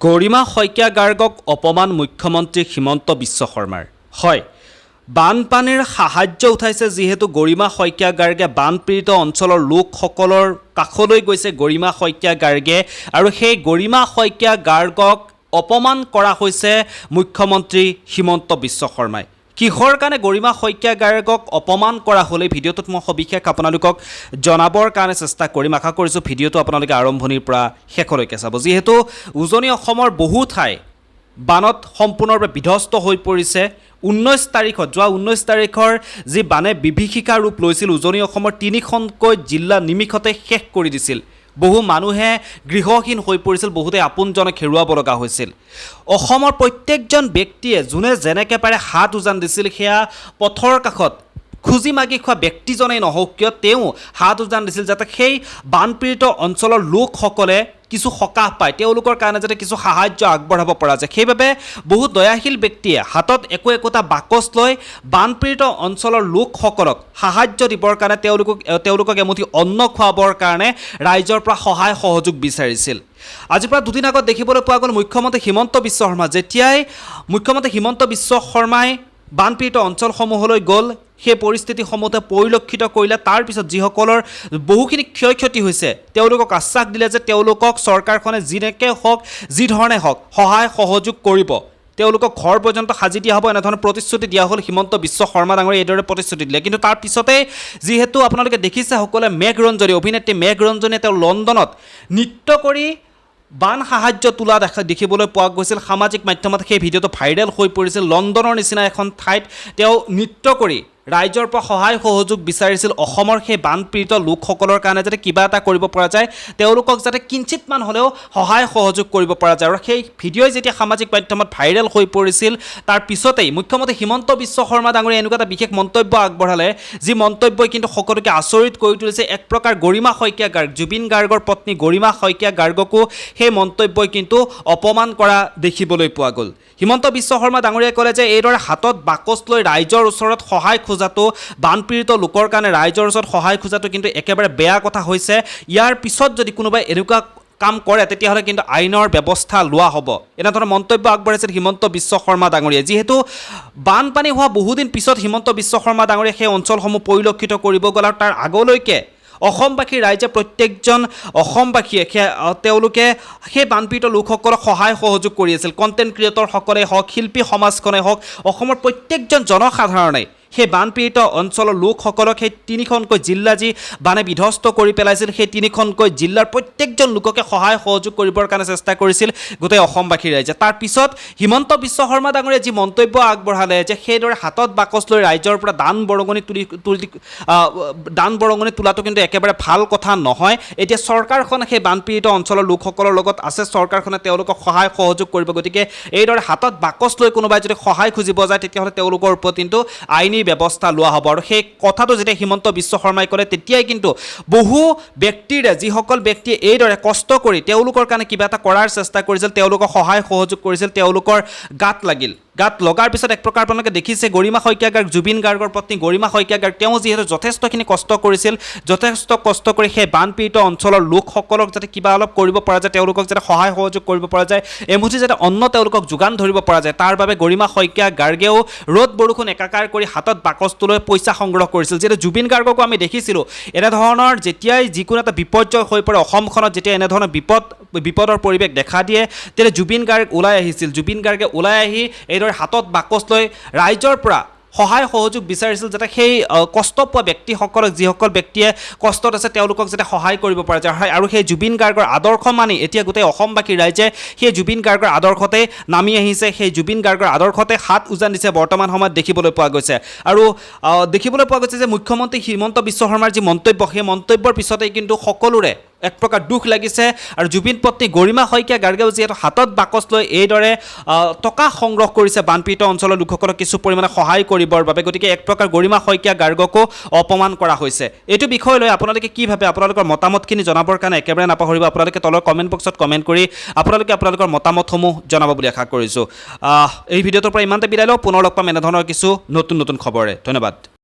গৰিমা শইকীয়া গাৰ্গক অপমান মুখ্যমন্ত্ৰী হিমন্ত বিশ্ব শৰ্মাৰ হয় বানপানীৰ সাহায্য উঠাইছে যিহেতু গৰিমা শইকীয়া গাৰ্গে বানপীড়িত অঞ্চলৰ লোকসকলৰ কাষলৈ গৈছে গৰিমা শইকীয়া গাৰ্গে আৰু সেই গৰিমা শইকীয়া গাৰ্গক অপমান কৰা হৈছে মুখ্যমন্ত্ৰী হিমন্ত বিশ্ব শৰ্মাই কিহৰ কাৰণে গৰিমা শইকীয়া গাৰ্গক অপমান কৰা হলে ভিডিঅ'টোত মই সবিশেষ আপোনালোকক জনাবৰ কাৰণে চেষ্টা কৰিম আশা কৰিছো ভিডিঅ'টো আপোনালোকে আৰম্ভণিৰ পৰা শেষলৈকে চাব যিহেতু উজনি অসমৰ বহু ঠাই বানত সম্পূৰ্ণৰূপে বিধ্বস্ত হৈ পৰিছে 19 তাৰিখত যোৱা 19 তাৰিখৰ যি বানে বিভীষিকা ৰূপ লৈছিল উজনি অসমৰ তিনিখনকৈ জিলা নিমিষতে শেষ কৰি দিছিল বহু মানুহে গৃহহীন হৈ পৰিছিল বহুতে আপোনজনক হেৰুৱাব লগা হৈছিল অসমৰ প্ৰত্যেকজন ব্যক্তিয়ে যোনে যেনেকৈ পাৰে হাত উজান দিছিল সেয়া পথৰ কাষত খুজি মাগি খোৱা ব্যক্তিজনেই নহওক কিয় তেওঁ হাত উজান দিছিল যাতে সেই বানপীড়িত অঞ্চলৰ লোকসকলে কিছু সকাহ পায় তেওঁলোকৰ কাৰণে যাতে কিছু সাহায্য আগবঢ়াব পৰা যায় সেইবাবে বহু দয়াশীল ব্যক্তিয়ে হাতত একোটা বাকচ লৈ বানপীড়িত অঞ্চলৰ লোকসকলক সাহায্য দিবৰ কাৰণে তেওঁলোকক এমুঠি অন্ন খুৱাবৰ কাৰণে ৰাইজৰ পৰা সহায় সহযোগ বিচাৰিছিল আজিৰ পৰা দুদিন আগত দেখিবলৈ পোৱা গ'ল মুখ্যমন্ত্ৰী হিমন্ত বিশ্ব শৰ্মা যেতিয়াই মুখ্যমন্ত্ৰী হিমন্ত বিশ্ব শৰ্মাই বানপীড়িত অঞ্চলসমূহলৈ গ'ল সেই পৰিস্থিতিসমূহতে পৰিলক্ষিত কৰিলে তাৰ পিছত যিসকলৰ বহুখিনি ক্ষয়ক্ষতি হৈছে তেওঁলোকক আশ্বাস দিলে যে তেওঁলোকক চৰকাৰখনে যেনেকৈ হওক যি ধৰণে হওক সহায় সহযোগ কৰিব তেওঁলোকক ঘৰ পৰ্যন্ত সাজি দিয়া হ'ব এনেধৰণৰ প্ৰতিশ্ৰুতি দিয়া হ'ল হিমন্ত বিশ্ব শৰ্মা ডাঙৰীয়াই এইদৰে প্ৰতিশ্ৰুতি দিলে কিন্তু তাৰ পিছতে যিহেতু আপোনালোকে দেখিছে সকলোৱে মেঘৰঞ্জনী অভিনেত্ৰী মেঘৰঞ্জনীয়ে তেওঁ লণ্ডনত নৃত্য কৰি বান সাহায্য তোলা দেখিবলৈ পোৱা গৈছিল সামাজিক মাধ্যমত সেই ভিডিঅ'টো ভাইৰেল হৈ পৰিছিল লণ্ডনৰ নিচিনা এখন ঠাইত তেওঁ নৃত্য কৰি ৰাইজৰ পৰা সহায় সহযোগ বিচাৰিছিল অসমৰ সেই বানপীড়িত লোকসকলৰ কাৰণে যাতে কিবা এটা কৰিব পৰা যায় তেওঁলোকক যাতে কিঞ্চিতমান হ'লেও সহায় সহযোগ কৰিব পৰা যায় আৰু সেই ভিডিঅ'ই যেতিয়া সামাজিক মাধ্যমত ভাইৰেল হৈ পৰিছিল তাৰ পিছতেই মুখ্যমন্ত্ৰী হিমন্ত বিশ্ব শৰ্মা ডাঙৰীয়াই এনেকুৱা এটা বিশেষ মন্তব্য আগবঢ়ালে যি মন্তব্যই কিন্তু সকলোকে আচৰিত কৰি তুলিছে এক প্ৰকাৰ গৰিমা শইকীয়া গাৰ্গ জুবিন গাৰ্গৰ পত্নী গৰিমা শইকীয়া গাৰ্গকো সেই মন্তব্যই কিন্তু অপমান কৰা দেখিবলৈ পোৱা গ'ল হিমন্ত বিশ্ব শৰ্মা ডাঙৰীয়াই ক'লে যে এইদৰে হাতত বাকচ লৈ ৰাইজৰ ওচৰত সহায় খোজাটো বানপীড়িত লোকৰ কাৰণে ৰাইজৰ ওচৰত সহায় খোজাটো কিন্তু একেবাৰে বেয়া কথা হৈছে ইয়াৰ পিছত যদি কোনোবাই এনেকুৱা কাম কৰে তেতিয়াহ'লে কিন্তু আইনৰ ব্যৱস্থা লোৱা হ'ব এনেধৰণৰ মন্তব্য আগবঢ়াইছিল হিমন্ত বিশ্ব শৰ্মা ডাঙৰীয়াই যিহেতু বানপানী হোৱা বহুদিন পিছত হিমন্ত বিশ্ব শৰ্মা ডাঙৰীয়াই সেই অঞ্চলসমূহ পৰিলক্ষিত কৰিব গ'ল আৰু তাৰ আগলৈকে অসমবাসী ৰাইজে প্ৰত্যেকজন অসমবাসীয়ে তেওঁলোকে সেই বানপীড়িত লোকসকলক সহায় সহযোগ কৰি আছিল কণ্টেণ্ট ক্ৰিয়েটৰসকলে হওক শিল্পী সমাজখনে হওক অসমৰ প্ৰত্যেকজন জনসাধাৰণে সেই বানপীড়িত অঞ্চলৰ লোকসকলক সেই তিনিখনকৈ জিলা যি বানে বিধ্বস্ত কৰি পেলাইছিল সেই তিনিখনকৈ জিলাৰ প্ৰত্যেকজন লোককে সহায় সহযোগ কৰিবৰ কাৰণে চেষ্টা কৰিছিল গোটেই অসমবাসী ৰাইজে তাৰ পিছত হিমন্ত বিশ্ব শৰ্মা ডাঙৰীয়াই যি মন্তব্য আগবঢ়ালে যে সেইদৰে হাতত বাকচ লৈ ৰাইজৰ পৰা দান বৰঙণি তোলাটো কিন্তু একেবাৰে ভাল কথা নহয় এতিয়া চৰকাৰখন সেই বানপীড়িত অঞ্চলৰ লোকসকলৰ লগত আছে চৰকাৰখনে তেওঁলোকক সহায় সহযোগ কৰিব গতিকে এইদৰে হাতত বাকচ লৈ কোনোবাই যদি সহায় খুজিব যায় তেতিয়াহ'লে তেওঁলোকৰ ওপৰত কিন্তু আইনী ব্যৱস্থা লোৱা হ'ব আৰু সেই কথাটো যেতিয়া হিমন্ত বিশ্ব শৰ্মাই ক'লে তেতিয়াই কিন্তু বহু ব্যক্তিৰে যিসকল ব্যক্তিয়ে এইদৰে কষ্ট কৰি তেওঁলোকৰ কাৰণে কিবা এটা কৰাৰ চেষ্টা কৰিছিল তেওঁলোকক সহায় সহযোগ কৰিছিল তেওঁলোকৰ গাত লগাৰ পিছত এক প্ৰকাৰ আপোনালোকে দেখিছে গৰিমা শইকীয়া গাৰ্গ জুবিন গাৰ্গৰ পত্নী গৰিমা শইকীয়া গাৰ্গ তেওঁ যিহেতু যথেষ্টখিনি কষ্ট কৰিছিল যথেষ্ট কষ্ট কৰি সেই বানপীড়িত অঞ্চলৰ লোকসকলক যাতে কিবা অলপ কৰিব পৰা যায় তেওঁলোকক যাতে সহায় সহযোগ কৰিব পৰা যায় এমুঠি যাতে অন্ন তেওঁলোকক যোগান ধৰিব পৰা যায় তাৰ বাবে গৰিমা শইকীয়া গাৰ্গেও ৰ'দ বৰষুণ একাকাৰ কৰি হাতত বাকচটো লৈ পইচা সংগ্ৰহ কৰিছিল যিহেতু জুবিন গাৰ্গকো আমি দেখিছিলোঁ এনেধৰণৰ যেতিয়াই যিকোনো এটা বিপৰ্যয় হৈ পৰে অসমখনত যেতিয়া এনেধৰণৰ বিপদৰ পৰিৱেশ দেখা দিয়ে তেতিয়া জুবিন গাৰ্গ ওলাই আহিছিল জুবিন গাৰ্গে ওলাই আহি এইদৰে হাতত বাকচ লৈ ৰাইজৰ পৰা সহায় সহযোগ বিচাৰিছিল যাতে সেই কষ্ট পোৱা ব্যক্তিসকলক যিসকল ব্যক্তিয়ে কষ্টত আছে তেওঁলোকক যাতে সহায় কৰিব পৰা যায় আৰু সেই জুবিন গাৰ্গৰ আদৰ্শ মানি এতিয়া গোটেই অসমবাসী ৰাইজে সেই জুবিন গাৰ্গৰ আদৰ্শতে নামি আহিছে সেই জুবিন গাৰ্গৰ আদৰ্শতে হাত উজান দিছে বৰ্তমান সময়ত দেখিবলৈ পোৱা গৈছে আৰু দেখিবলৈ পোৱা গৈছে যে মুখ্যমন্ত্ৰী হিমন্ত বিশ্ব শৰ্মাৰ যি মন্তব্য সেই মন্তব্যৰ পিছতেই কিন্তু সকলোৰে এক প্ৰকাৰ দুখ লাগিছে আৰু জুবিন পত্নী গৰিমা শইকীয়া গাৰ্গেও যিহেতু হাতত বাকচ লৈ এইদৰে টকা সংগ্ৰহ কৰিছে বানপীড়িত অঞ্চলৰ লোকসকলক কিছু পৰিমাণে সহায় কৰিবৰ বাবে গতিকে এক প্ৰকাৰ গৰিমা শইকীয়া গাৰ্গকো অপমান কৰা হৈছে এইটো বিষয় লৈ আপোনালোকে কি ভাবে আপোনালোকৰ মতামতখিনি জনাবৰ কাৰণে একেবাৰে নাপাহৰিব আপোনালোকে তলৰ কমেণ্ট বক্সত কমেণ্ট কৰি আপোনালোকৰ মতামতসমূহ জনাব বুলি আশা কৰিছোঁ এই ভিডিঅ'টোৰ পৰা ইমানতে বিদায় লওঁ পুনৰ লগ পাম এনেধৰণৰ কিছু নতুন খবৰে ধন্যবাদ